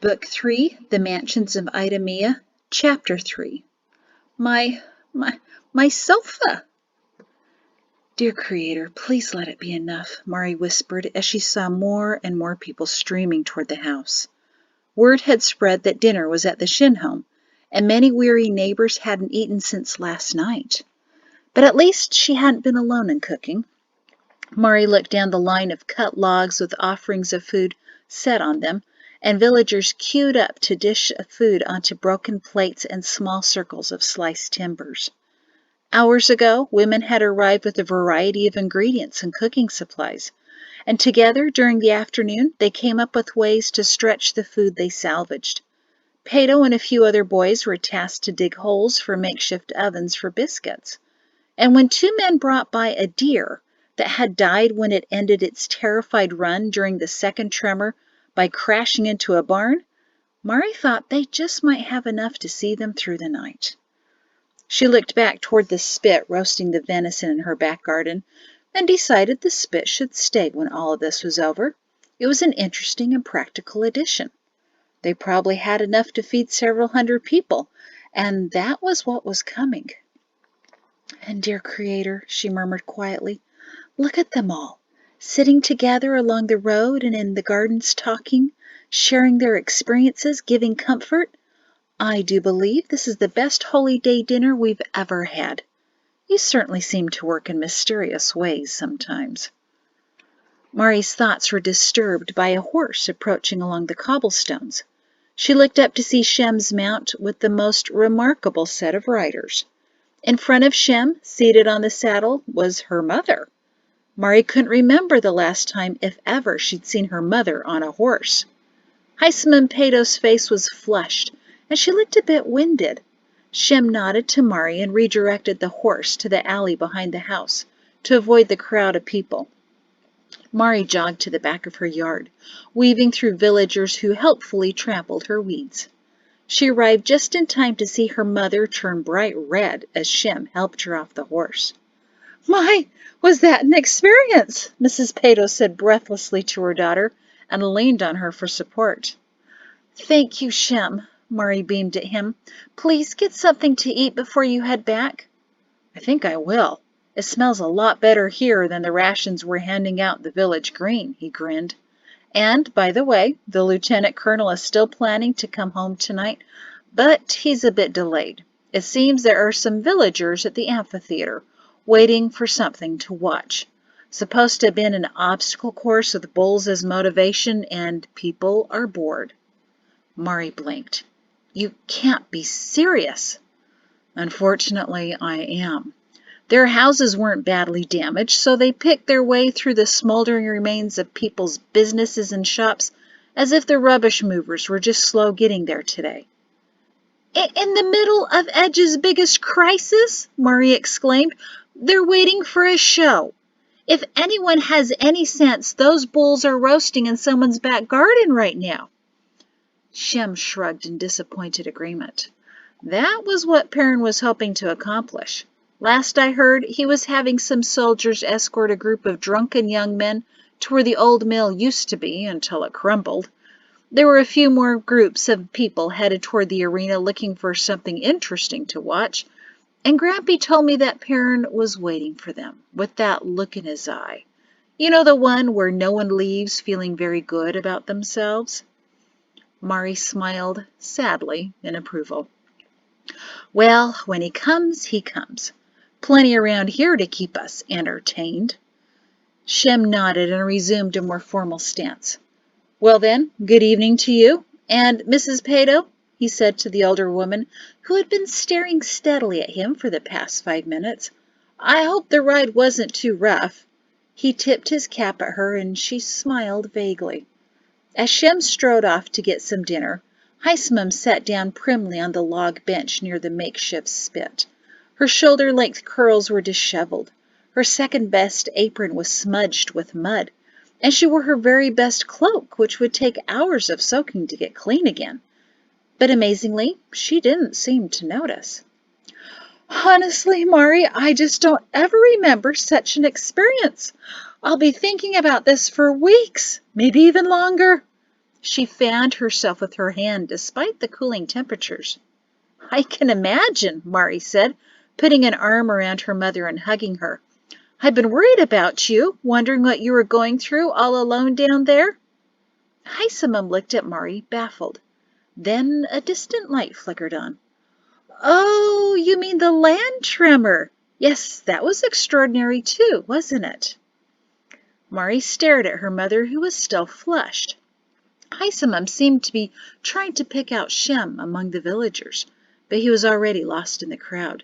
Book 3, The Mansions of Idumea, Chapter 3. My sofa! Dear Creator, please let it be enough, Mari whispered as she saw more and more people streaming toward the house. Word had spread that dinner was at the Shin home, and many weary neighbors hadn't eaten since last night. But at least she hadn't been alone in cooking. Mari looked down the line of cut logs with offerings of food set on them, and villagers queued up to dish food onto broken plates and small circles of sliced timbers. Hours ago, women had arrived with a variety of ingredients and cooking supplies, and together during the afternoon they came up with ways to stretch the food they salvaged. Pato and a few other boys were tasked to dig holes for makeshift ovens for biscuits. And when two men brought by a deer that had died when it ended its terrified run during the second tremor by crashing into a barn, Mari thought they just might have enough to see them through the night. She looked back toward the spit roasting the venison in her back garden and decided the spit should stay when all of this was over. It was an interesting and practical addition. They probably had enough to feed several hundred people, and that was what was coming. And dear Creator, she murmured quietly, look at them all, sitting together along the road and in the gardens talking, sharing their experiences, giving comfort. I do believe this is the best holy day dinner we've ever had. You certainly seem to work in mysterious ways sometimes. Mari's thoughts were disturbed by a horse approaching along the cobblestones. She looked up to see Shem's mount with the most remarkable set of riders. In front of Shem, seated on the saddle, was her mother. Mari couldn't remember the last time, if ever, she'd seen her mother on a horse. Heiseman Pato's face was flushed, and she looked a bit winded. Shem nodded to Mari and redirected the horse to the alley behind the house to avoid the crowd of people. Mari jogged to the back of her yard, weaving through villagers who helpfully trampled her weeds. She arrived just in time to see her mother turn bright red as Shem helped her off the horse. My, was that an experience? Mrs. Pato said breathlessly to her daughter and leaned on her for support. Thank you, Shem, Mari beamed at him. Please get something to eat before you head back. I think I will. It smells a lot better here than the rations we're handing out in the village green, he grinned. And, by the way, the lieutenant colonel is still planning to come home tonight, but he's a bit delayed. It seems there are some villagers at the amphitheater waiting for something to watch. Supposed to have been an obstacle course with bulls as motivation, and people are bored. Mari blinked. You can't be serious. Unfortunately, I am. Their houses weren't badly damaged, so they picked their way through the smoldering remains of people's businesses and shops as if the rubbish movers were just slow getting there today. In the middle of Edge's biggest crisis, Mari exclaimed, they're waiting for a show. If anyone has any sense, those bulls are roasting in someone's back garden right now. Shem shrugged in disappointed agreement. That was what Perrin was hoping to accomplish. Last I heard, he was having some soldiers escort a group of drunken young men to where the old mill used to be until it crumbled. There were a few more groups of people headed toward the arena looking for something interesting to watch, and Grampy told me that Perrin was waiting for them, with that look in his eye. You know, the one where no one leaves feeling very good about themselves? Mari smiled sadly in approval. Well, when he comes, he comes. Plenty around here to keep us entertained. Shem nodded and resumed a more formal stance. Well then, good evening to you. And Mrs. Pato, he said to the older woman, who had been staring steadily at him for the past 5 minutes. I hope the ride wasn't too rough. He tipped his cap at her, and she smiled vaguely. As Shem strode off to get some dinner, Heiseman sat down primly on the log bench near the makeshift spit. Her shoulder-length curls were disheveled. Her second-best apron was smudged with mud, and she wore her very best cloak, which would take hours of soaking to get clean again. But amazingly, she didn't seem to notice. Honestly, Mari, I just don't ever remember such an experience. I'll be thinking about this for weeks, maybe even longer. She fanned herself with her hand despite the cooling temperatures. I can imagine, Mari said, putting an arm around her mother and hugging her. I've been worried about you, wondering what you were going through all alone down there. Haisamum looked at Mari, baffled. Then a distant light flickered on. Oh, you mean the land tremor? Yes, that was extraordinary too, wasn't it? Mari stared at her mother, who was still flushed. Haisamum seemed to be trying to pick out Shem among the villagers, but he was already lost in the crowd.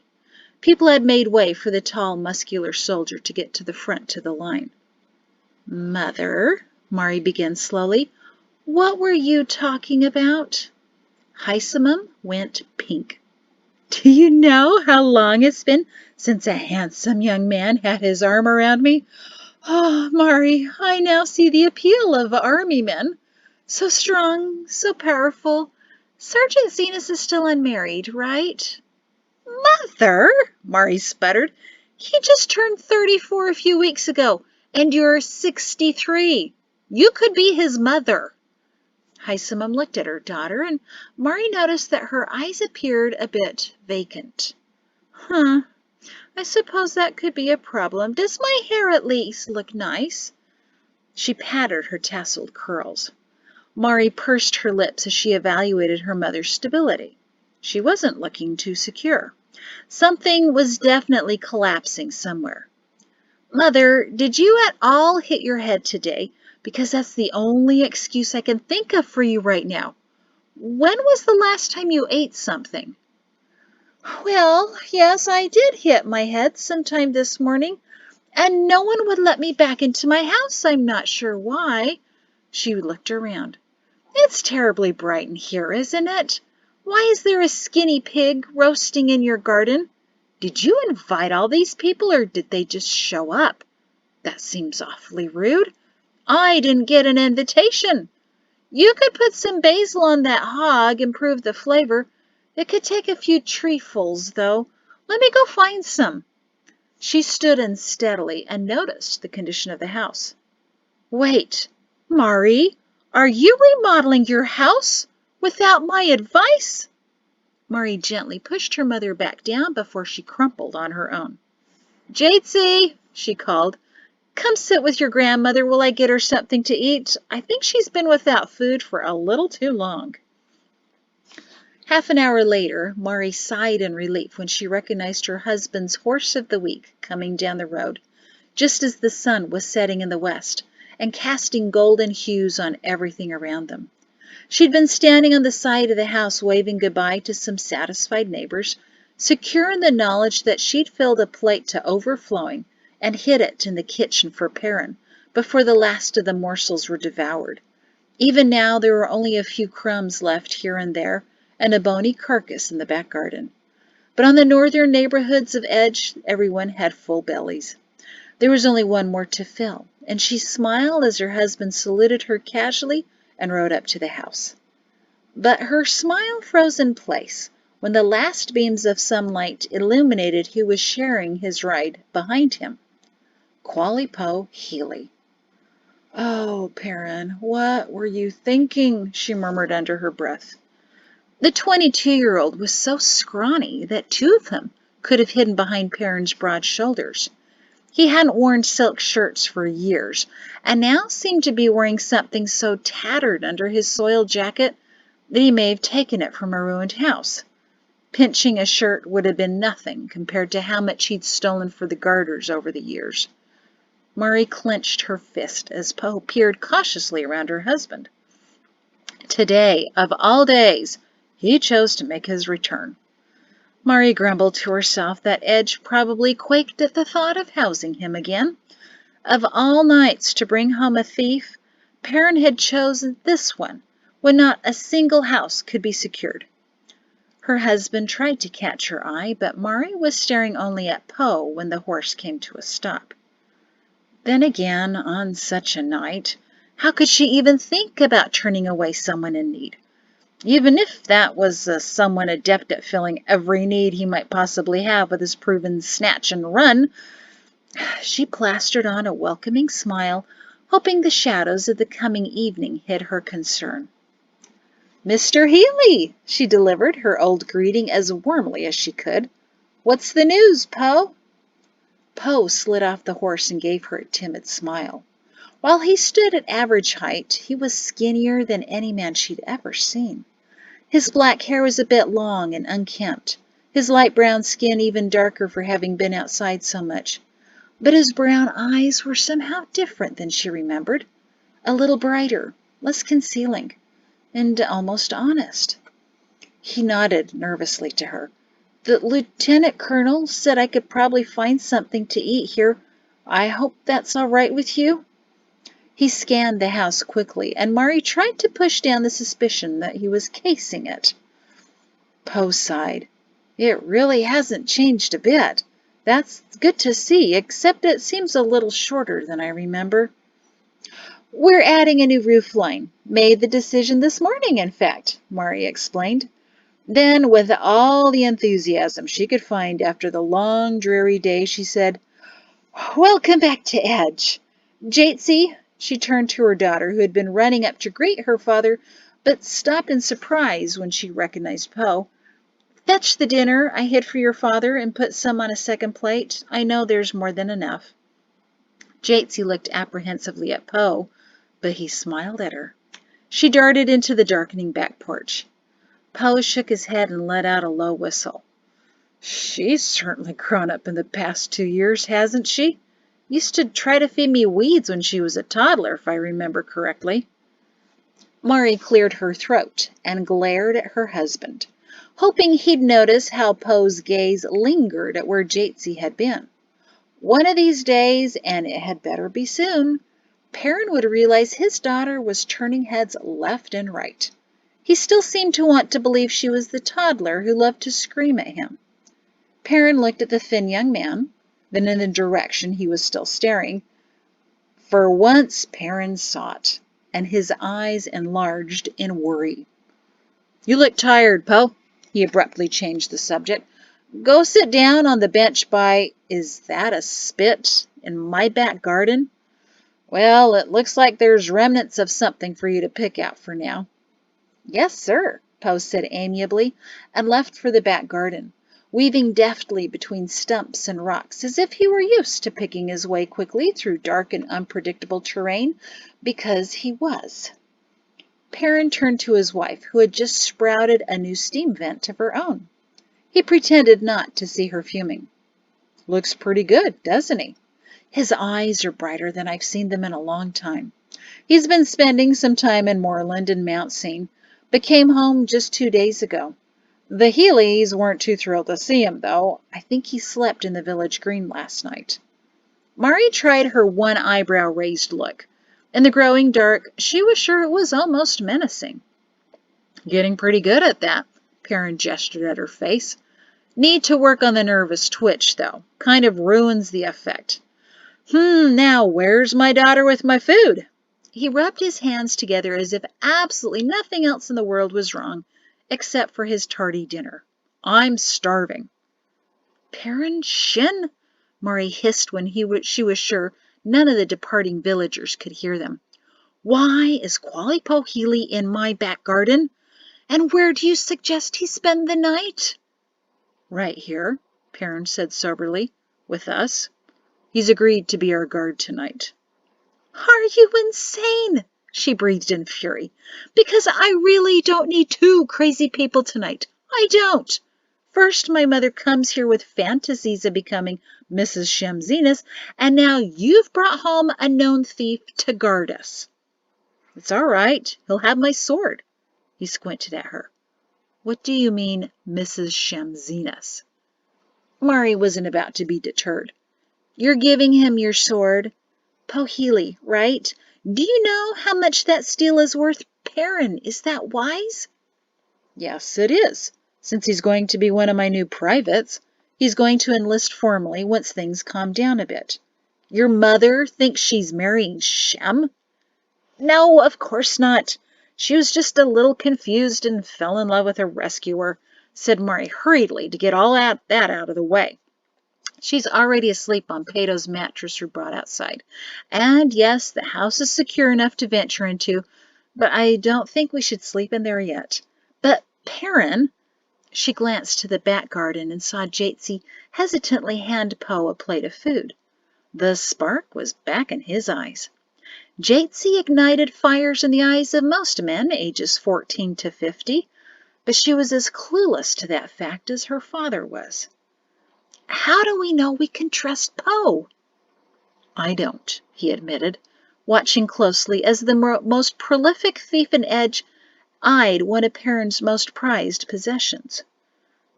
People had made way for the tall, muscular soldier to get to the front of the line. Mother, Mari began slowly, what were you talking about? Haisamum went pink. Do you know how long it's been since a handsome young man had his arm around me? Oh, Mari, I now see the appeal of army men. So strong, so powerful. Sergeant Zenas is still unmarried, right? Mother, Mari sputtered. He just turned 34 a few weeks ago, and you're 63. You could be his mother. Haisamum looked at her daughter, and Mari noticed that her eyes appeared a bit vacant. I suppose that could be a problem. Does my hair at least look nice? She patted her tasseled curls. Mari pursed her lips as she evaluated her mother's stability. She wasn't looking too secure. Something was definitely collapsing somewhere. Mother, did you at all hit your head today? Because that's the only excuse I can think of for you right now. When was the last time you ate something? Well, yes, I did hit my head sometime this morning, and no one would let me back into my house. I'm not sure why. She looked around. It's terribly bright in here, isn't it? Why is there a skinny pig roasting in your garden? Did you invite all these people, or did they just show up? That seems awfully rude. I didn't get an invitation. You could put some basil on that hog, improve the flavor. It could take a few treefuls, though. Let me go find some. She stood unsteadily and noticed the condition of the house. Wait, Mari, are you remodeling your house without my advice? Mari gently pushed her mother back down before she crumpled on her own. Jadesy, she called, come sit with your grandmother while I get her something to eat. I think she's been without food for a little too long. Half an hour later, Mari sighed in relief when she recognized her husband's horse of the week coming down the road, just as the sun was setting in the west and casting golden hues on everything around them. She'd been standing on the side of the house waving goodbye to some satisfied neighbors, secure in the knowledge that she'd filled a plate to overflowing and hid it in the kitchen for Perrin before the last of the morsels were devoured. Even now there were only a few crumbs left here and there, and a bony carcass in the back garden. But on the northern neighborhoods of Edge, everyone had full bellies. There was only one more to fill, and she smiled as her husband saluted her casually and rode up to the house. But her smile froze in place when the last beams of sunlight illuminated who was sharing his ride behind him. Qualipo Healy. Oh, Perrin, what were you thinking? She murmured under her breath. The 22-year-old was so scrawny that two of them could have hidden behind Perrin's broad shoulders. He hadn't worn silk shirts for years, and now seemed to be wearing something so tattered under his soiled jacket that he may have taken it from a ruined house. Pinching a shirt would have been nothing compared to how much he'd stolen for the garters over the years. Mari clenched her fist as Poe peered cautiously around her husband. Today, of all days, he chose to make his return. Mari grumbled to herself that Edge probably quaked at the thought of housing him again. Of all nights to bring home a thief, Perrin had chosen this one, when not a single house could be secured. Her husband tried to catch her eye, but Mari was staring only at Poe when the horse came to a stop. Then again, on such a night, how could she even think about turning away someone in need? Even if that was someone adept at filling every need he might possibly have with his proven snatch and run. She plastered on a welcoming smile, hoping the shadows of the coming evening hid her concern. "Mr. Healy," she delivered her old greeting as warmly as she could. "What's the news, Poe?" Poe slid off the horse and gave her a timid smile. While he stood at average height, he was skinnier than any man she'd ever seen. His black hair was a bit long and unkempt, his light brown skin even darker for having been outside so much. But his brown eyes were somehow different than she remembered, a little brighter, less concealing, and almost honest. He nodded nervously to her. "The lieutenant colonel said I could probably find something to eat here. I hope that's all right with you?" He scanned the house quickly, and Mari tried to push down the suspicion that he was casing it. Poe sighed. "It really hasn't changed a bit. That's good to see, except it seems a little shorter than I remember." "We're adding a new roof line. Made the decision this morning, in fact," Mari explained. Then, with all the enthusiasm she could find after the long, dreary day, she said, "Welcome back to Edge. Jatesy," she turned to her daughter, who had been running up to greet her father, but stopped in surprise when she recognized Poe. "Fetch the dinner I hid for your father and put some on a second plate. I know there's more than enough." Jatesy looked apprehensively at Poe, but he smiled at her. She darted into the darkening back porch. Poe shook his head and let out a low whistle. "She's certainly grown up in the past 2 years, hasn't she? Used to try to feed me weeds when she was a toddler, if I remember correctly." Mari cleared her throat and glared at her husband, hoping he'd notice how Poe's gaze lingered at where Jatesy had been. One of these days, and it had better be soon, Perrin would realize his daughter was turning heads left and right. He still seemed to want to believe she was the toddler who loved to scream at him. Perrin looked at the thin young man, then in the direction he was still staring. For once, Perrin saw it, and his eyes enlarged in worry. "You look tired, Poe." He abruptly changed the subject. "Go sit down on the bench by— is that a spit in my back garden? Well, it looks like there's remnants of something for you to pick out for now." "Yes, sir," Poe said amiably, and left for the back garden, weaving deftly between stumps and rocks as if he were used to picking his way quickly through dark and unpredictable terrain, because he was. Perrin turned to his wife, who had just sprouted a new steam vent of her own. He pretended not to see her fuming. "Looks pretty good, doesn't he? His eyes are brighter than I've seen them in a long time. He's been spending some time in Moorland and Mount Scene, but came home just 2 days ago. The Healys weren't too thrilled to see him, though. I think he slept in the village green last night." Mari tried her one eyebrow raised look. In the growing dark, she was sure it was almost menacing. "Getting pretty good at that," Perrin gestured at her face. "Need to work on the nervous twitch, though. Kind of ruins the effect. Now where's my daughter with my food?" He rubbed his hands together as if absolutely nothing else in the world was wrong, except for his tardy dinner. "I'm starving." "Perrin Shin?" Mari hissed when she was sure none of the departing villagers could hear them. "Why is Qualipo Healy in my back garden? And where do you suggest he spend the night?" "Right here," Perrin said soberly, "with us. He's agreed to be our guard tonight." "Are you insane?" she breathed in fury. "Because I really don't need 2 crazy people tonight. I don't. First, my mother comes here with fantasies of becoming Mrs. Shemzinas, and now you've brought home a known thief to guard us." "It's all right. He'll have my sword." He squinted at her. "What do you mean, Mrs. Shemzinas?" Mari wasn't about to be deterred. "You're giving him your sword. Poe Healy, right? Do you know how much that steel is worth? Perrin, is that wise?" "Yes, it is. Since he's going to be one of my new privates, he's going to enlist formally once things calm down a bit." "Your mother thinks she's marrying Shem?" "No, of course not. She was just a little confused and fell in love with her rescuer," said Mari hurriedly to get all that out of the way. She's already asleep on Pato's mattress we brought outside. And yes, the house is secure enough to venture into, but I don't think we should sleep in there yet. But Perrin, she glanced to the back garden and saw Jatesy hesitantly hand Poe a plate of food. The spark was back in his eyes. Jatesy ignited fires in the eyes of most men, ages 14 to 50, but she was as clueless to that fact as her father was. How do we know we can trust Poe? I don't, he admitted, watching closely as the most prolific thief in Edge eyed one of Perrin's most prized possessions.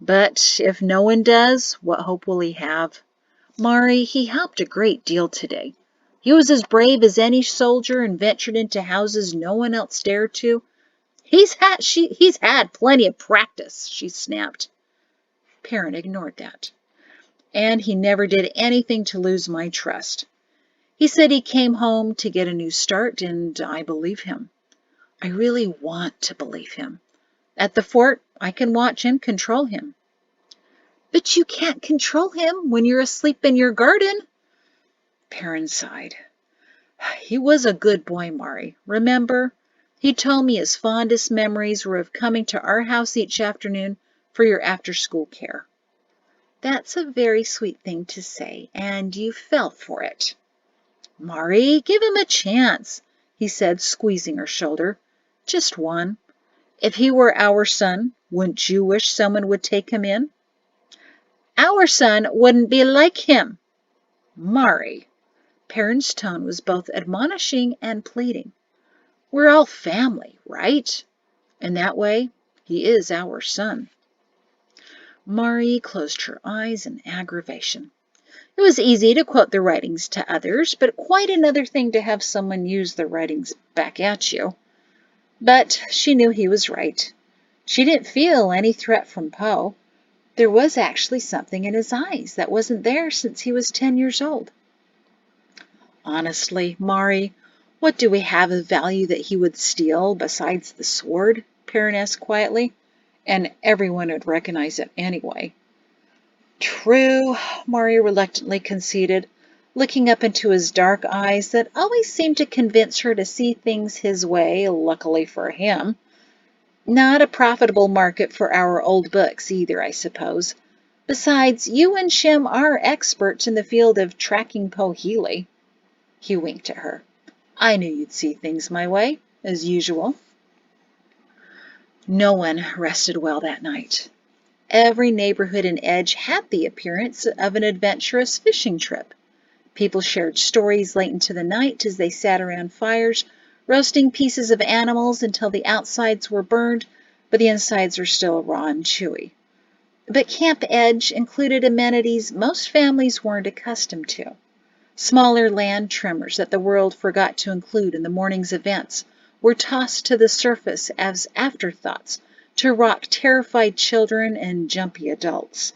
But if no one does, what hope will he have? Mari, he helped a great deal today. He was as brave as any soldier and ventured into houses no one else dared to. He's had plenty of practice, she snapped. Perrin ignored that. And he never did anything to lose my trust. He said he came home to get a new start, and I believe him. I really want to believe him. At the fort, I can watch and control him. But you can't control him when you're asleep in your garden. Perrin sighed. He was a good boy, Mari. Remember? He told me his fondest memories were of coming to our house each afternoon for your after-school care. That's a very sweet thing to say, and you fell for it. Mari, give him a chance, he said, squeezing her shoulder. Just one. If he were our son, wouldn't you wish someone would take him in? Our son wouldn't be like him. Mari. Perrin's tone was both admonishing and pleading. We're all family, right? In that way, he is our son. Mari closed her eyes in aggravation. It was easy to quote the writings to others, but quite another thing to have someone use the writings back at you. But she knew he was right. She didn't feel any threat from Poe. There was actually something in his eyes that wasn't there since he was 10 years old. Honestly, Mari, what do we have of value that he would steal besides the sword? Perrin asked quietly. And everyone would recognize it anyway. True, Mari reluctantly conceded, looking up into his dark eyes that always seemed to convince her to see things his way, luckily for him. Not a profitable market for our old books either, I suppose. Besides, you and Shem are experts in the field of tracking Poe Healy. He winked at her. I knew you'd see things my way, as usual. No one rested well that night. Every neighborhood in Edge had the appearance of an adventurous fishing trip. People shared stories late into the night as they sat around fires, roasting pieces of animals until the outsides were burned, but the insides were still raw and chewy. But Camp Edge included amenities most families weren't accustomed to. Smaller land tremors that the world forgot to include in the morning's events were tossed to the surface as afterthoughts to rock terrified children and jumpy adults.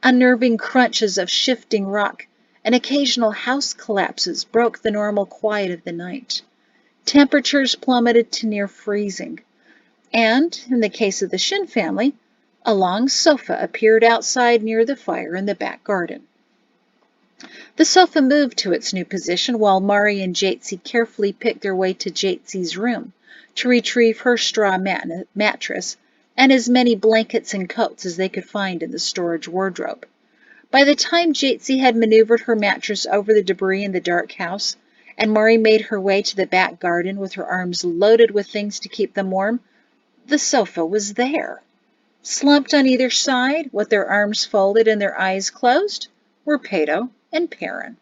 Unnerving crunches of shifting rock and occasional house collapses broke the normal quiet of the night. Temperatures plummeted to near freezing. And, in the case of the Shin family, a long sofa appeared outside near the fire in the back garden. The sofa moved to its new position while Mari and Jatesy carefully picked their way to Jatesy's room to retrieve her straw mattress and as many blankets and coats as they could find in the storage wardrobe. By the time Jatesy had maneuvered her mattress over the debris in the dark house, and Mari made her way to the back garden with her arms loaded with things to keep them warm, the sofa was there. Slumped on either side, with their arms folded and their eyes closed, were Pato and Perrin.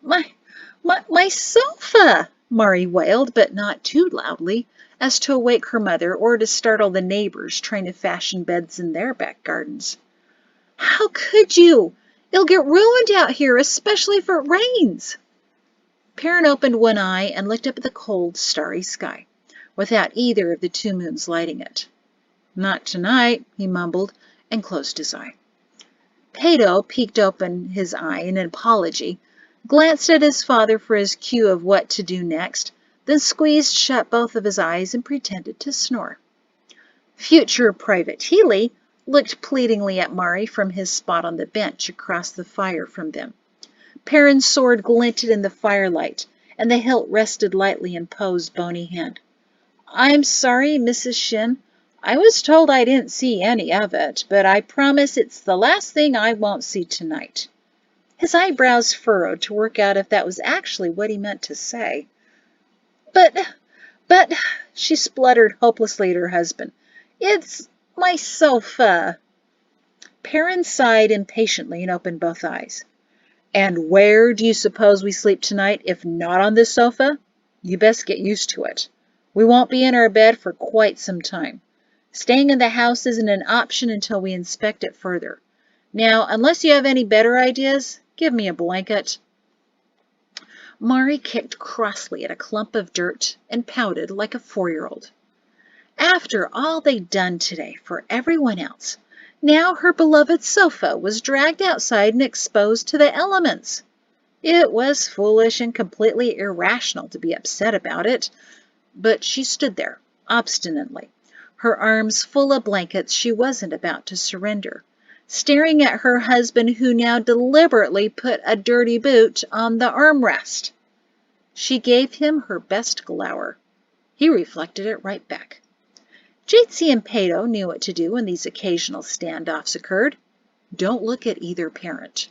My sofa! Mari wailed, but not too loudly as to awake her mother or to startle the neighbors trying to fashion beds in their back gardens. How could you? It'll get ruined out here, especially if it rains. Perrin opened one eye and looked up at the cold, starry sky, without either of the two moons lighting it. Not tonight, he mumbled, and closed his eye. Pato peeked open his eye in an apology, glanced at his father for his cue of what to do next, then squeezed shut both of his eyes and pretended to snore. Future Private Healy looked pleadingly at Mari from his spot on the bench across the fire from them. Perrin's sword glinted in the firelight, and the hilt rested lightly in Poe's bony hand. "I'm sorry, Mrs. Shin. I was told I didn't see any of it, but I promise it's the last thing I won't see tonight." His eyebrows furrowed to work out if that was actually what he meant to say. But, she spluttered hopelessly at her husband. "It's my sofa." Perrin sighed impatiently and opened both eyes. "And where do you suppose we sleep tonight, if not on this sofa? You best get used to it. We won't be in our bed for quite some time. Staying in the house isn't an option until we inspect it further. Now, unless you have any better ideas, give me a blanket." Mari kicked crossly at a clump of dirt and pouted like a 4-year-old. After all they'd done today for everyone else, now her beloved sofa was dragged outside and exposed to the elements. It was foolish and completely irrational to be upset about it, but she stood there, obstinately, her arms full of blankets she wasn't about to surrender, staring at her husband who now deliberately put a dirty boot on the armrest. She gave him her best glower. He reflected it right back. Jatsi and Pato knew what to do when these occasional standoffs occurred. Don't look at either parent.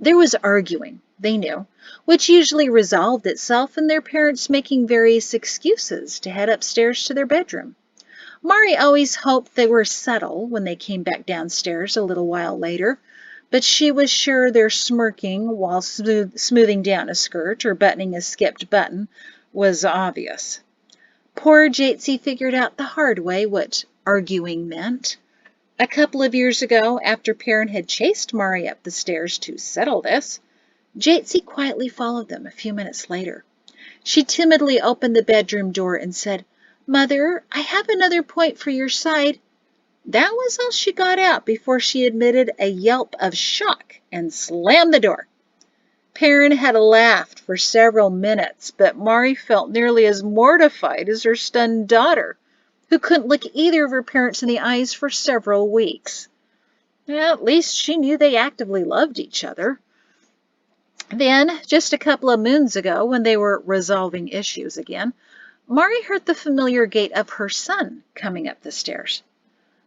There was arguing, they knew, which usually resolved itself in their parents making various excuses to head upstairs to their bedroom. Mari always hoped they were settled when they came back downstairs a little while later, but she was sure their smirking while smoothing down a skirt or buttoning a skipped button was obvious. Poor Jatsi figured out the hard way what arguing meant. A couple of years ago, after Perrin had chased Mari up the stairs to settle this, Jatsi quietly followed them a few minutes later. She timidly opened the bedroom door and said, "Mother, I have another point for your side." That was all she got out before she emitted a yelp of shock and slammed the door. Perrin had laughed for several minutes, but Mari felt nearly as mortified as her stunned daughter, who couldn't look either of her parents in the eyes for several weeks. At least she knew they actively loved each other. Then, just a couple of moons ago, when they were resolving issues again, Mari heard the familiar gait of her son coming up the stairs.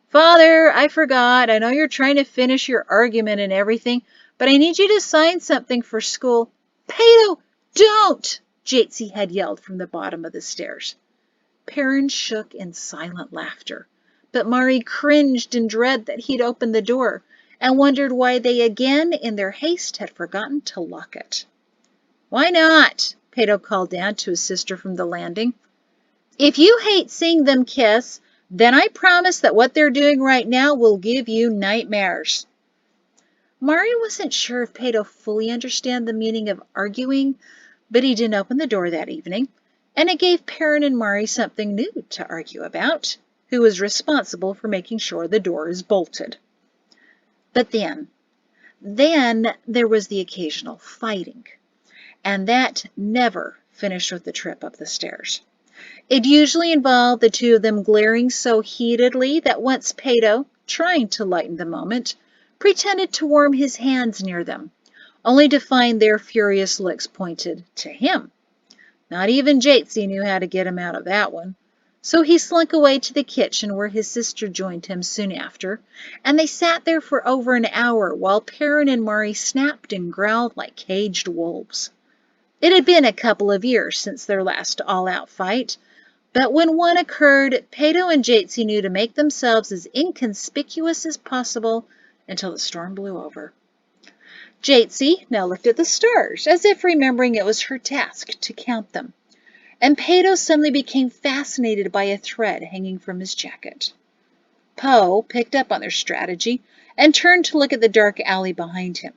"Father, I forgot. I know you're trying to finish your argument and everything, but I need you to sign something for school." "Pato, don't!" Jatsi had yelled from the bottom of the stairs. Perrin shook in silent laughter, but Mari cringed in dread that he'd opened the door and wondered why they again, in their haste, had forgotten to lock it. "Why not?" Pato called down to his sister from the landing. "If you hate seeing them kiss, then I promise that what they're doing right now will give you nightmares." Mari wasn't sure if Pato fully understood the meaning of arguing, but he didn't open the door that evening, and it gave Perrin and Mari something new to argue about. Who was responsible for making sure the door is bolted? But then there was the occasional fighting, and that never finished with the trip up the stairs. It usually involved the two of them glaring so heatedly that once Pato, trying to lighten the moment, pretended to warm his hands near them, only to find their furious looks pointed to him. Not even Jatsi knew how to get him out of that one, so he slunk away to the kitchen where his sister joined him soon after, and they sat there for over an hour while Perrin and Mari snapped and growled like caged wolves. It had been a couple of years since their last all-out fight, but when one occurred, Pato and Jatsi knew to make themselves as inconspicuous as possible until the storm blew over. Jatsi now looked at the stars, as if remembering it was her task to count them, and Pato suddenly became fascinated by a thread hanging from his jacket. Poe picked up on their strategy and turned to look at the dark alley behind him.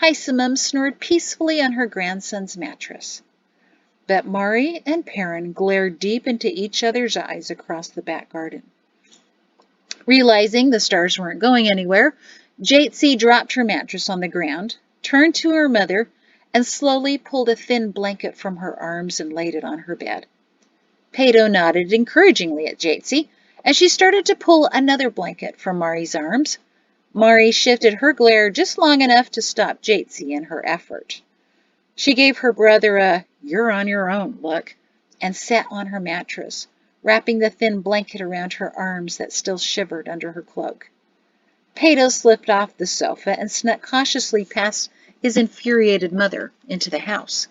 Hysamum snored peacefully on her grandson's mattress. But Mari and Perrin glared deep into each other's eyes across the back garden. Realizing the stars weren't going anywhere, Jatsi dropped her mattress on the ground, turned to her mother, and slowly pulled a thin blanket from her arms and laid it on her bed. Pato nodded encouragingly at Jatsi, As she started to pull another blanket from Mari's arms, Mari shifted her glare just long enough to stop Jatsi in her effort. She gave her brother a "you're on your own" look and sat on her mattress, wrapping the thin blanket around her arms that still shivered under her cloak. Pato slipped off the sofa and snuck cautiously past his infuriated mother into the house.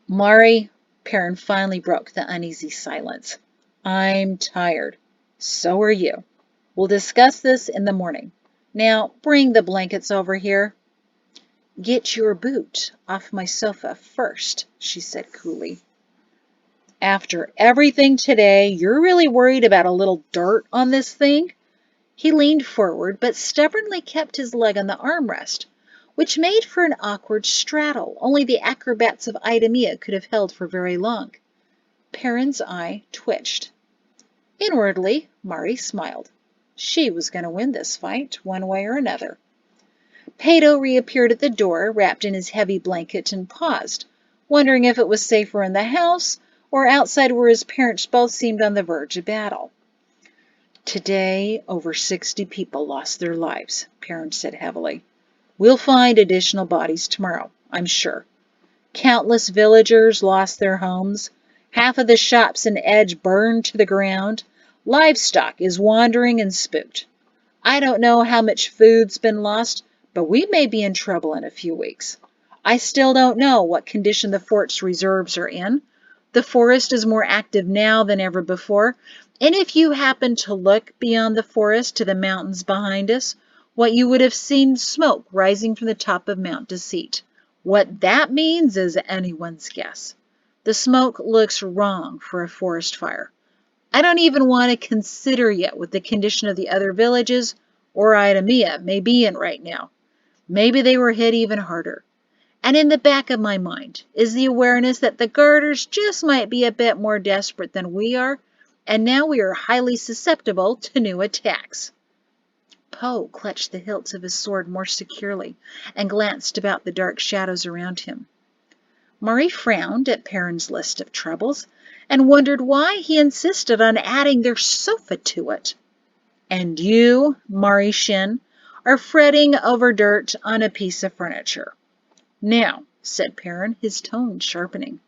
Mari, Perrin finally broke the uneasy silence. "I'm tired. So are you. We'll discuss this in the morning. Now, bring the blankets over here." "Get your boot off my sofa first," she said coolly. "After everything today, you're really worried about a little dirt on this thing?" He leaned forward, but stubbornly kept his leg on the armrest, which made for an awkward straddle only the acrobats of Idumea could have held for very long. Perrin's eye twitched. Inwardly, Mari smiled. She was going to win this fight, one way or another. Pato reappeared at the door, wrapped in his heavy blanket, and paused, wondering if it was safer in the house or outside where his parents both seemed on the verge of battle. "Today, over 60 people lost their lives," Perrin said heavily. "We'll find additional bodies tomorrow, I'm sure. Countless villagers lost their homes. Half of the shops in Edge burned to the ground. Livestock is wandering and spooked. I don't know how much food's been lost, but we may be in trouble in a few weeks. I still don't know what condition the fort's reserves are in. The forest is more active now than ever before, and if you happen to look beyond the forest to the mountains behind us, what you would have seen smoke rising from the top of Mount Deceit. What that means is anyone's guess. The smoke looks wrong for a forest fire. I don't even want to consider yet what the condition of the other villages or Idumea may be in right now. Maybe they were hit even harder. And in the back of my mind is the awareness that the Garters just might be a bit more desperate than we are, and now we are highly susceptible to new attacks." Poe clutched the hilts of his sword more securely and glanced about the dark shadows around him. Mari frowned at Perrin's list of troubles and wondered why he insisted on adding their sofa to it. "And you, Mari Shin, are fretting over dirt on a piece of furniture." "Now," said Perrin, his tone sharpening,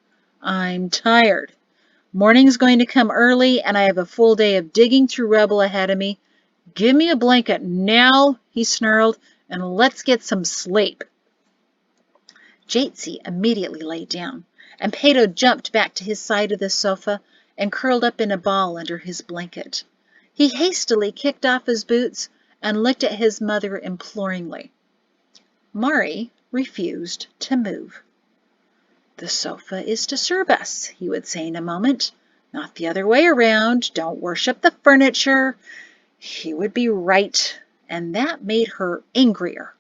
"I'm tired. Morning's going to come early, and I have a full day of digging through rubble ahead of me. Give me a blanket now," he snarled, "and let's get some sleep." Jatsi immediately lay down, and Pato jumped back to his side of the sofa and curled up in a ball under his blanket. He hastily kicked off his boots and looked at his mother imploringly. Mari refused to move. "The sofa is to serve us," he would say in a moment, "not the other way around. Don't worship the furniture." He would be right, and that made her angrier.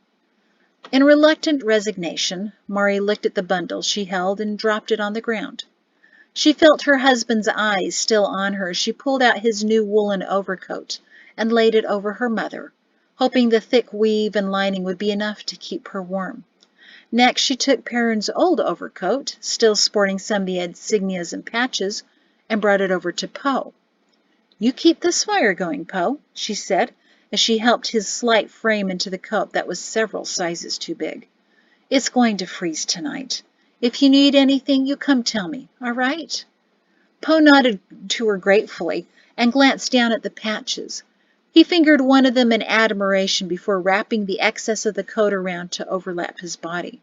In reluctant resignation, Mari looked at the bundle she held and dropped it on the ground. She felt her husband's eyes still on her as she pulled out his new woolen overcoat and laid it over her mother, hoping the thick weave and lining would be enough to keep her warm. Next, she took Perrin's old overcoat, still sporting some of the insignias and patches, and brought it over to Poe. "You keep this fire going, Poe," she said, as she helped his slight frame into the coat that was several sizes too big. "It's going to freeze tonight. If you need anything, you come tell me, all right?" Poe nodded to her gratefully and glanced down at the patches. He fingered one of them in admiration before wrapping the excess of the coat around to overlap his body.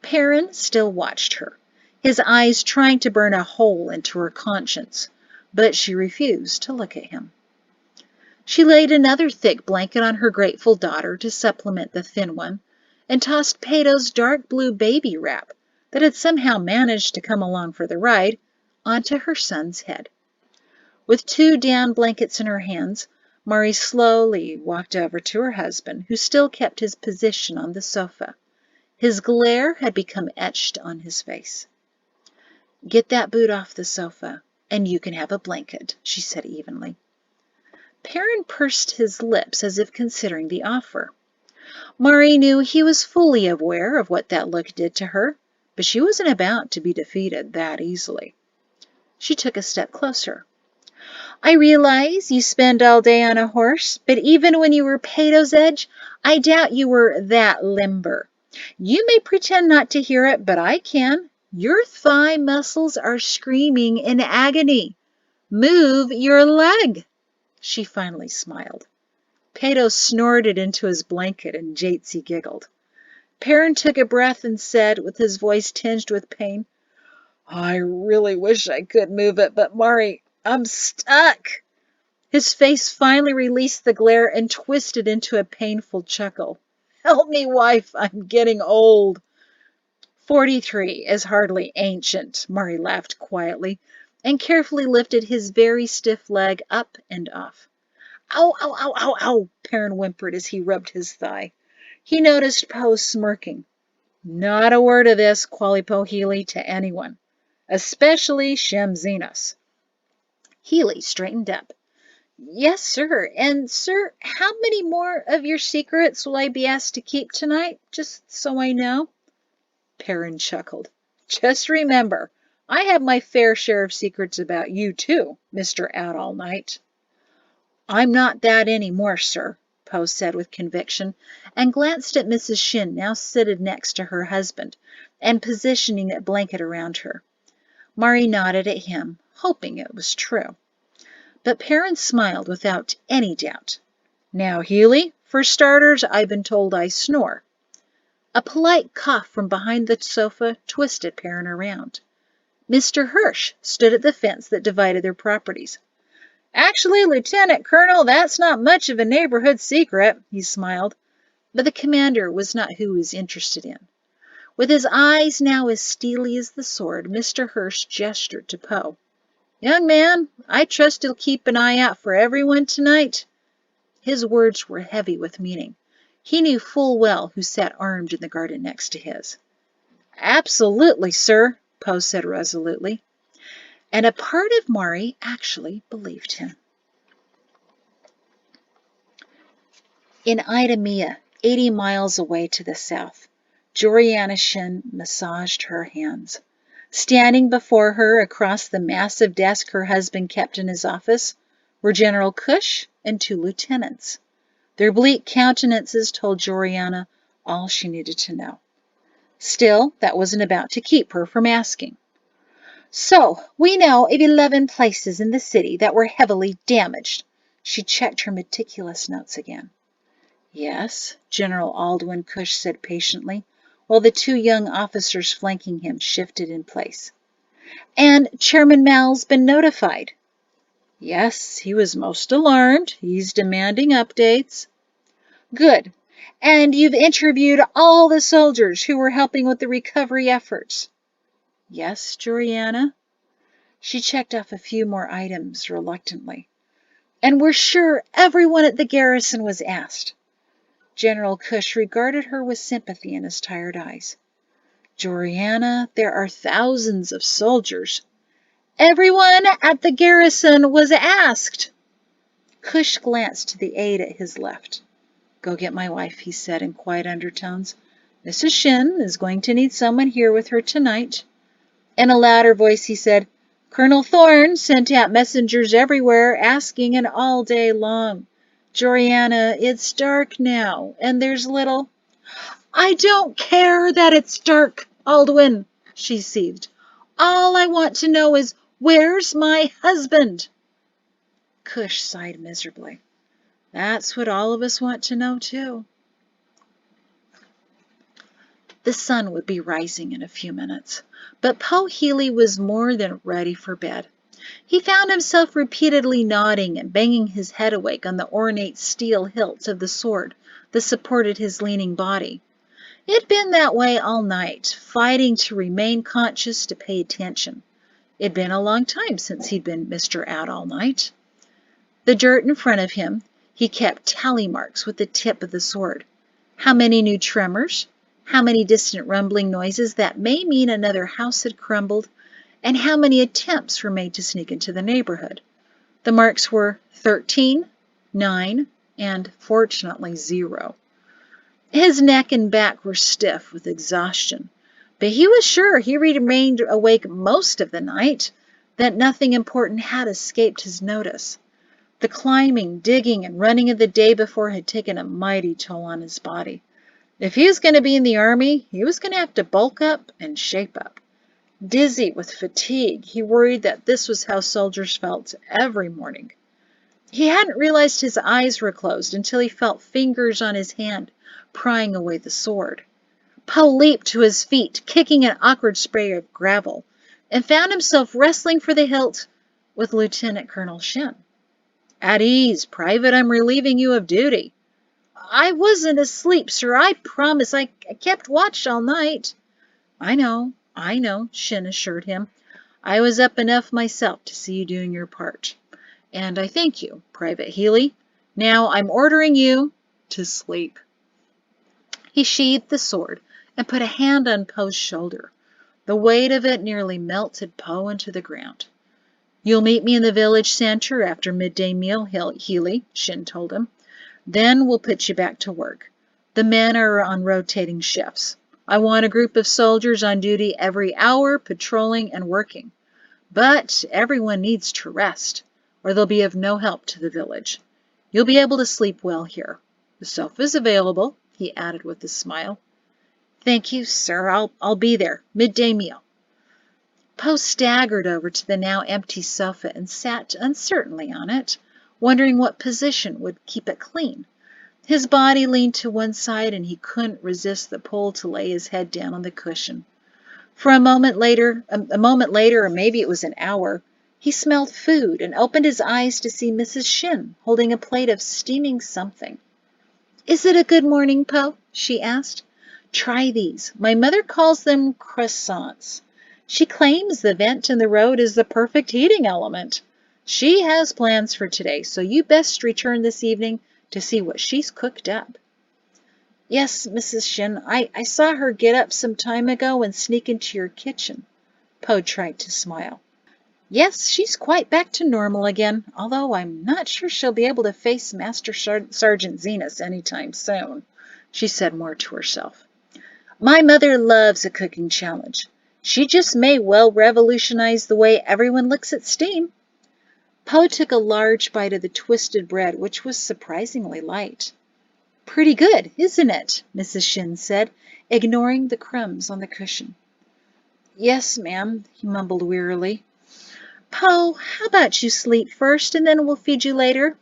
Perrin still watched her, his eyes trying to burn a hole into her conscience, but she refused to look at him. She laid another thick blanket on her grateful daughter to supplement the thin one, and tossed Pato's dark blue baby wrap that had somehow managed to come along for the ride onto her son's head. With 2 down blankets in her hands, Mari slowly walked over to her husband, who still kept his position on the sofa. His glare had become etched on his face. "Get that boot off the sofa, and you can have a blanket," she said evenly. Perrin pursed his lips as if considering the offer. Mari knew he was fully aware of what that look did to her, but she wasn't about to be defeated that easily. She took a step closer. I realize you spend all day on a horse, but even when you were Pato's Edge, I doubt you were that limber. You may pretend not to hear it, but I can. Your thigh muscles are screaming in agony. Move your leg. She finally smiled. Pato snorted into his blanket and Jatesy giggled. Perrin took a breath and said, with his voice tinged with pain, I really wish I could move it, but Mari, I'm stuck. His face finally released the glare and twisted into a painful chuckle. Help me, wife, I'm getting old. 43 is hardly ancient, Mari laughed quietly and carefully lifted his very stiff leg up and off. Ow, ow, ow, ow, ow, Perrin whimpered as he rubbed his thigh. He noticed Poe smirking. Not a word of this, Qualipo Healy, to anyone, especially Shem Zenos. Healy straightened up. Yes, sir. And, sir, how many more of your secrets will I be asked to keep tonight, just so I know? Perrin chuckled. Just remember, I have my fair share of secrets about you, too, Mr. Out-All-Night. I'm not that any more, sir, Poe said with conviction, and glanced at Mrs. Shin, now seated next to her husband, and positioning a blanket around her. Mari nodded at him, hoping it was true. But Perrin smiled without any doubt. Now, Healy, for starters, I've been told I snore. A polite cough from behind the sofa twisted Perrin around. Mr. Hirsch stood at the fence that divided their properties. Actually, Lieutenant Colonel, that's not much of a neighborhood secret, he smiled. But the commander was not who he was interested in. With his eyes now as steely as the sword, Mr. Hirsch gestured to Poe. Young man, I trust you'll keep an eye out for everyone tonight. His words were heavy with meaning. He knew full well who sat armed in the garden next to his. Absolutely, sir, Poe said resolutely. And a part of Mari actually believed him. In Idumea, 80 miles away to the south, Joriana Shin massaged her hands. Standing before her across the massive desk her husband kept in his office were General Cush and 2 lieutenants. Their bleak countenances told Joriana all she needed to know. Still, that wasn't about to keep her from asking. So, we know of 11 places in the city that were heavily damaged. She checked her meticulous notes again. Yes, General Aldwin Cush said patiently, while the 2 young officers flanking him shifted in place. And Chairman Mal's been notified. Yes, he was most alarmed. He's demanding updates. Good. And you've interviewed all the soldiers who were helping with the recovery efforts. Yes, Joriana. She checked off a few more items reluctantly. And we're sure everyone at the garrison was asked. General Cush regarded her with sympathy in his tired eyes. Joriana, there are thousands of soldiers. Everyone at the garrison was asked. Cush glanced to the aide at his left. Go get my wife, he said in quiet undertones. Mrs. Shin is going to need someone here with her tonight. In a louder voice he said, Colonel Thorne sent out messengers everywhere asking and all day long. Joriana, it's dark now, and there's little... I don't care that it's dark, Aldwin, she seethed. All I want to know is, where's my husband? Cush sighed miserably. That's what all of us want to know, too. The sun would be rising in a few minutes, but Poe Healy was more than ready for bed. He found himself repeatedly nodding and banging his head awake on the ornate steel hilts of the sword that supported his leaning body. It'd been that way all night, fighting to remain conscious, to pay attention. It'd been a long time since he'd been Mr. Out-All-Night. The dirt in front of him, he kept tally marks with the tip of the sword. How many new tremors? How many distant rumbling noises that may mean another house had crumbled? And how many attempts were made to sneak into the neighborhood? The marks were 13, 9, and fortunately 0. His neck and back were stiff with exhaustion, but he was sure he remained awake most of the night. that nothing important had escaped his notice. The climbing, digging, and running of the day before had taken a mighty toll on his body. If he was going to be in the army, he was going to have to bulk up and shape up. Dizzy with fatigue, he worried that this was how soldiers felt every morning. He hadn't realized his eyes were closed until he felt fingers on his hand prying away the sword. Poe leaped to his feet, kicking an awkward spray of gravel, and found himself wrestling for the hilt with Lieutenant Colonel Shin. "At ease, Private, I'm relieving you of duty." "I wasn't asleep, sir, I promise. I kept watch all night." I know, Shin assured him. "I was up enough myself to see you doing your part. And I thank you, Private Healy. Now I'm ordering you to sleep." He sheathed the sword and put a hand on Poe's shoulder. The weight of it nearly melted Poe into the ground. "You'll meet me in the village center after midday meal, Healy," Shin told him. "Then we'll put you back to work. The men are on rotating shifts. I want a group of soldiers on duty every hour, patrolling and working. But everyone needs to rest, or they'll be of no help to the village. You'll be able to sleep well here. The sofa's available," he added with a smile. "Thank you, sir. I'll be there. Midday meal." Poe staggered over to the now empty sofa and sat uncertainly on it, wondering what position would keep it clean. His body leaned to one side, and he couldn't resist the pull to lay his head down on the cushion. For a moment later, or maybe it was an hour, he smelled food and opened his eyes to see Mrs. Shin holding a plate of steaming something. "Is it a good morning, Poe?" she asked. "Try these. My mother calls them croissants. She claims the vent in the road is the perfect heating element. She has plans for today, so you best return this evening to see what she's cooked up." "Yes, Mrs. Shin, I saw her get up some time ago and sneak into your kitchen." Poe tried to smile. "Yes, she's quite back to normal again, although I'm not sure she'll be able to face Master Sergeant Zenas anytime soon," she said more to herself. "My mother loves a cooking challenge. She just may well revolutionize the way everyone looks at steam." Poe took a large bite of the twisted bread, which was surprisingly light. "Pretty good, isn't it?" Mrs. Shin said, ignoring the crumbs on the cushion. "Yes, ma'am," he mumbled wearily. "Poe, how about you sleep first, and then we'll feed you later,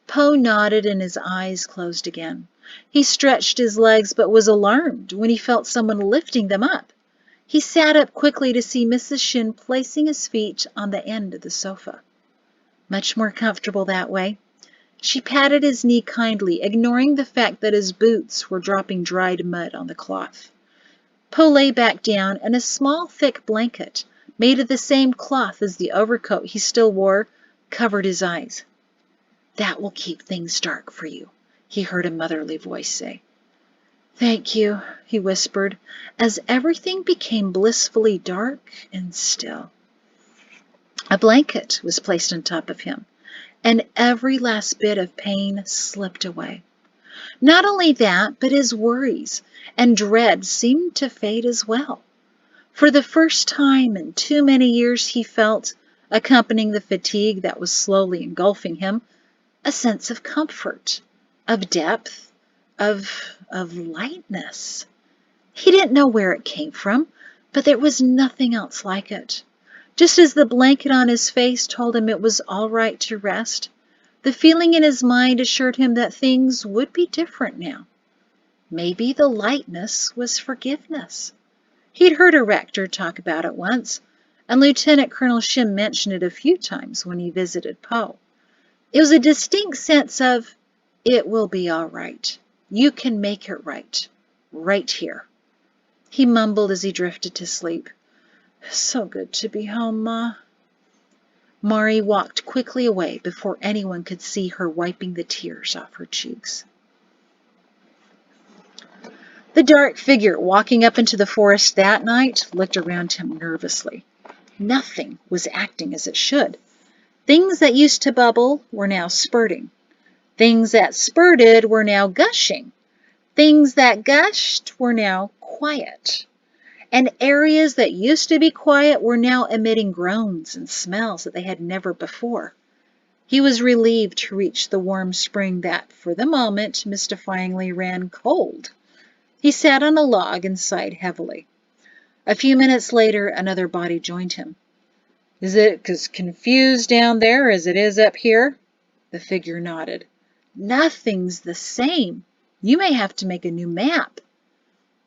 Poe nodded and his eyes closed again. He stretched his legs but was alarmed when he felt someone lifting them up. He sat up quickly to see Mrs. Shin placing his feet on the end of the sofa. Much more comfortable that way. She patted his knee kindly, ignoring the fact that his boots were dropping dried mud on the cloth. Poe lay back down, and a small, thick blanket, made of the same cloth as the overcoat he still wore, covered his eyes. "That will keep things dark for you," he heard a motherly voice say. "Thank you," he whispered, as everything became blissfully dark and still. A blanket was placed on top of him, and every last bit of pain slipped away. Not only that, but his worries and dread seemed to fade as well. For the first time in too many years, he felt, accompanying the fatigue that was slowly engulfing him, a sense of comfort, of depth, of lightness. He didn't know where it came from, but there was nothing else like it. Just as the blanket on his face told him it was all right to rest, the feeling in his mind assured him that things would be different now. Maybe the lightness was forgiveness. He'd heard a rector talk about it once, and Lieutenant Colonel Shin mentioned it a few times when he visited Poe. It was a distinct sense of, it will be all right. You can make it right here. He mumbled as he drifted to sleep. "So good to be home, Ma." Mari walked quickly away before anyone could see her wiping the tears off her cheeks. The dark figure walking up into the forest that night looked around him nervously. Nothing was acting as it should. Things that used to bubble were now spurting. Things that spurted were now gushing. Things that gushed were now quiet. and areas that used to be quiet were now emitting groans and smells that they had never before. He was relieved to reach the warm spring that, for the moment, mystifyingly ran cold. He sat on a log and sighed heavily. A few minutes later, another body joined him. "Is it as confused down there as it is up here?" The figure nodded. "Nothing's the same. You may have to make a new map."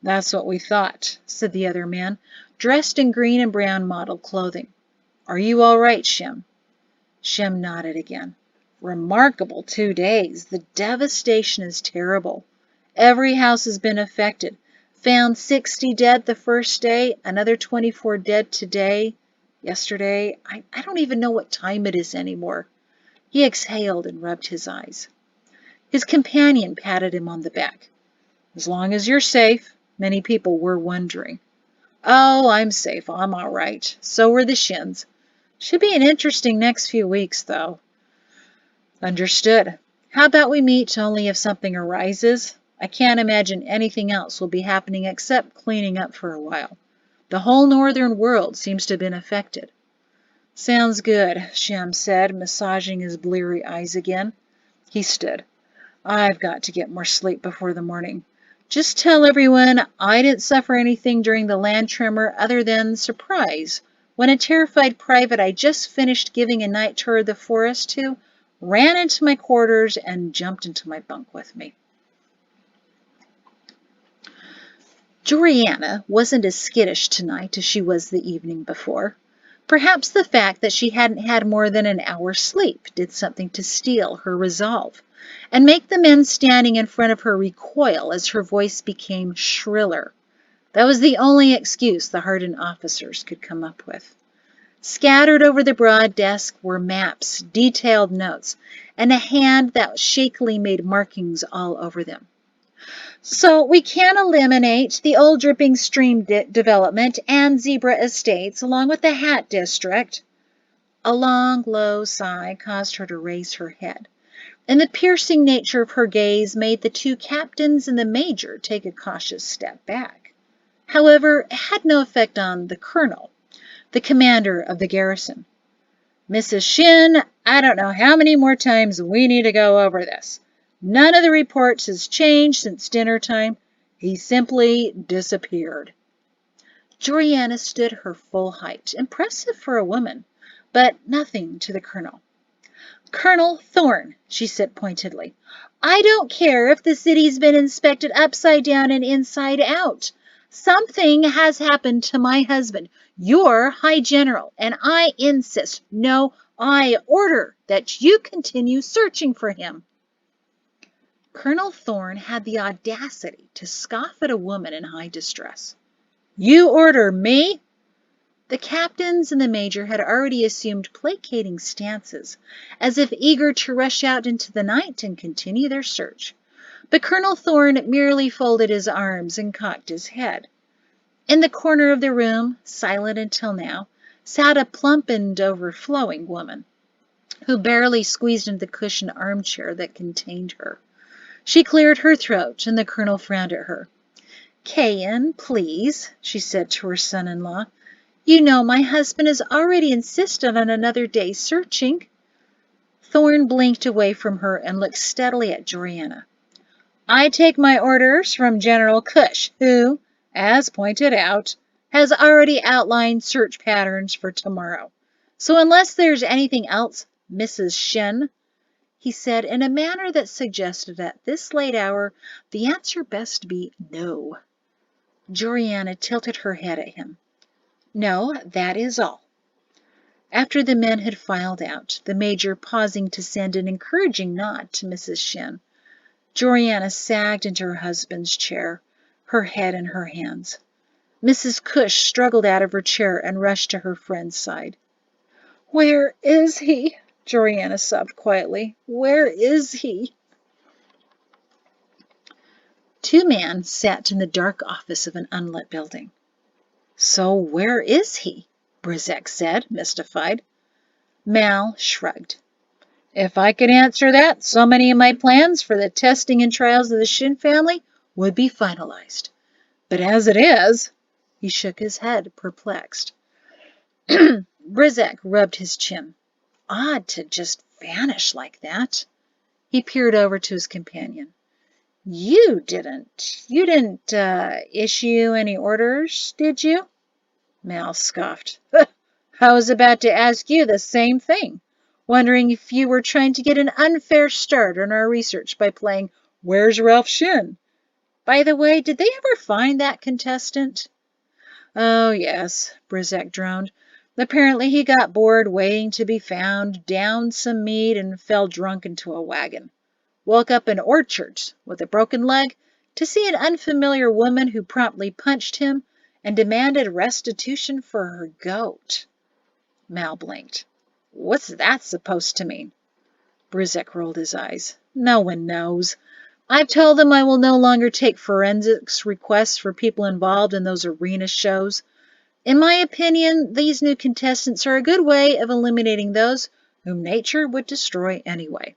"That's what we thought," said the other man, dressed in green and brown mottled clothing. "Are you all right, Shem?" Shem nodded again. "Remarkable 2 days. The devastation is terrible. Every house has been affected. Found 60 dead the first day, another 24 dead today. Yesterday, I don't even know what time it is anymore." He exhaled and rubbed his eyes. His companion patted him on the back. "As long as you're safe." Many people were wondering. "Oh, I'm safe. I'm all right. So were the Shins. Should be an interesting next few weeks, though." "Understood. How about we meet only if something arises? I can't imagine anything else will be happening except cleaning up for a while. The whole northern world seems to have been affected." "Sounds good," Shem said, massaging his bleary eyes again. He stood. "I've got to get more sleep before the morning. Just tell everyone I didn't suffer anything during the land tremor other than surprise when a terrified private I just finished giving a night tour of the forest to ran into my quarters and jumped into my bunk with me." Joriana wasn't as skittish tonight as she was the evening before. Perhaps the fact that she hadn't had more than an hour's sleep did something to steel her resolve and make the men standing in front of her recoil as her voice became shriller. That was the only excuse the hardened officers could come up with. Scattered over the broad desk were maps, detailed notes, and a hand that shakily made markings all over them. "So we can eliminate the old dripping stream development and zebra estates along with the Hat District." A long, low sigh caused her to raise her head, and the piercing nature of her gaze made the two captains and the major take a cautious step back. However, it had no effect on the colonel, the commander of the garrison. "Mrs. Shin, I don't know how many more times we need to go over this. None of the reports has changed since dinner time. He simply disappeared." Joriana stood her full height, impressive for a woman, but nothing to the colonel. "Colonel Thorne," she said pointedly, "I don't care if the city's been inspected upside down and inside out. Something has happened to my husband. You're High General, and I insist, no, I order that you continue searching for him." Colonel Thorne had the audacity to scoff at a woman in high distress. "You order me?" The captains and the major had already assumed placating stances, as if eager to rush out into the night and continue their search. But Colonel Thorne merely folded his arms and cocked his head. In the corner of the room, silent until now, sat a plump and overflowing woman, who barely squeezed into the cushioned armchair that contained her. She cleared her throat, and the colonel frowned at her. "Cain, please," she said to her son-in-law. "You know my husband has already insisted on another day's searching." Thorne blinked away from her and looked steadily at Joriana. "I take my orders from General Cush, who, as pointed out, has already outlined search patterns for tomorrow. So unless there's anything else, Mrs. Shin," he said in a manner that suggested at this late hour the answer best be no. Joriana tilted her head at him. "No, that is all." After the men had filed out, the major pausing to send an encouraging nod to Mrs. Shin, Joriana sagged into her husband's chair, her head in her hands. Mrs. Cush struggled out of her chair and rushed to her friend's side. "Where is he?" Joriana sobbed quietly. "Where is he?" Two men sat in the dark office of an unlit building. "So where is he?" Brizek said, mystified. Mal shrugged. "If I could answer that, so many of my plans for the testing and trials of the Shin family would be finalized. But as it is..." He shook his head, perplexed. Brizek rubbed his chin. Odd to just vanish like that. He peered over to his companion. You didn't issue any orders, did you? Mal scoffed. I was about to ask you the same thing, wondering if you were trying to get an unfair start on our research by playing Where's Ralph Shin? By the way, did they ever find that contestant? Oh, yes, Brizek droned. Apparently he got bored waiting to be found, downed some meat, and fell drunk into a wagon. Woke up in Orchards with a broken leg to see an unfamiliar woman who promptly punched him and demanded restitution for her goat. Mal blinked. What's that supposed to mean? Brizek rolled his eyes. No one knows. I've told them I will no longer take forensics requests for people involved in those arena shows. In my opinion, these new contestants are a good way of eliminating those whom nature would destroy anyway.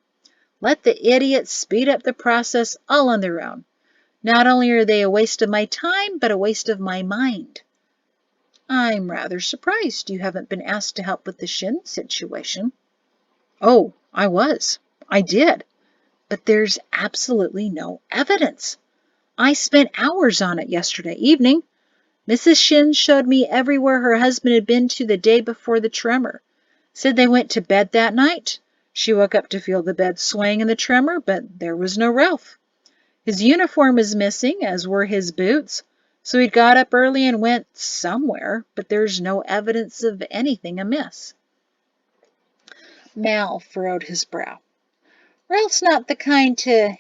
Let the idiots speed up the process all on their own. Not only are they a waste of my time, but a waste of my mind. I'm rather surprised you haven't been asked to help with the Shin situation. Oh, I did. But there's absolutely no evidence. I spent hours on it yesterday evening. Mrs. Shin showed me everywhere her husband had been to the day before the tremor. Said they went to bed that night. She woke up to feel the bed swaying in the tremor, but there was no Ralph. His uniform was missing, as were his boots, so he'd got up early and went somewhere, but there's no evidence of anything amiss. Mal furrowed his brow. Ralph's not the kind to,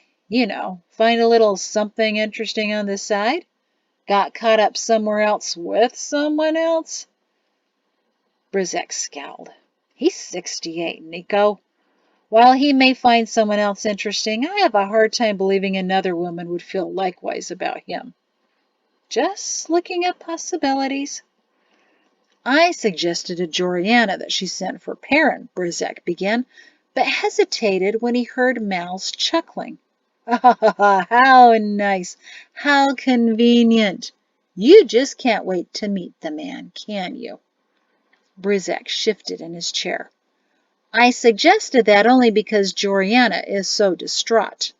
find a little something interesting on the side. Got caught up somewhere else with someone else? Brizek scowled. He's 68, Nico. While he may find someone else interesting, I have a hard time believing another woman would feel likewise about him. Just looking at possibilities. I suggested to Joriana that she send for Perrin, Brizek began, but hesitated when he heard Mal's chuckling. Ah, how nice, how convenient. You just can't wait to meet the man, can you? Brizek shifted in his chair. I suggested that only because Joriana is so distraught.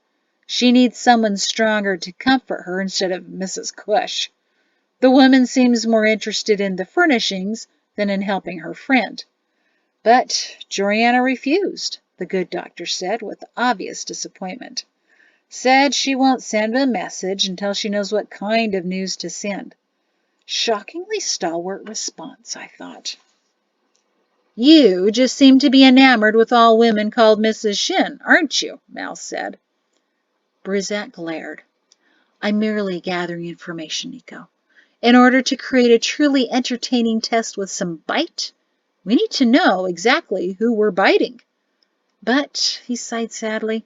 She needs someone stronger to comfort her instead of Mrs. Cush. The woman seems more interested in the furnishings than in helping her friend. But Joriana refused, the good doctor said with obvious disappointment. Said she won't send a message until she knows what kind of news to send. Shockingly stalwart response, I thought. You just seem to be enamored with all women called Mrs. Shin, aren't you? Mal said. Brizek glared. I'm merely gathering information, Nico. In order to create a truly entertaining test with some bite, we need to know exactly who we're biting. But, he sighed sadly,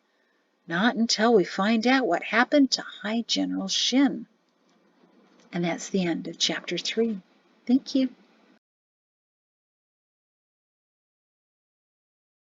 not until we find out what happened to High General Shin. And that's the end of Chapter 3. Thank you.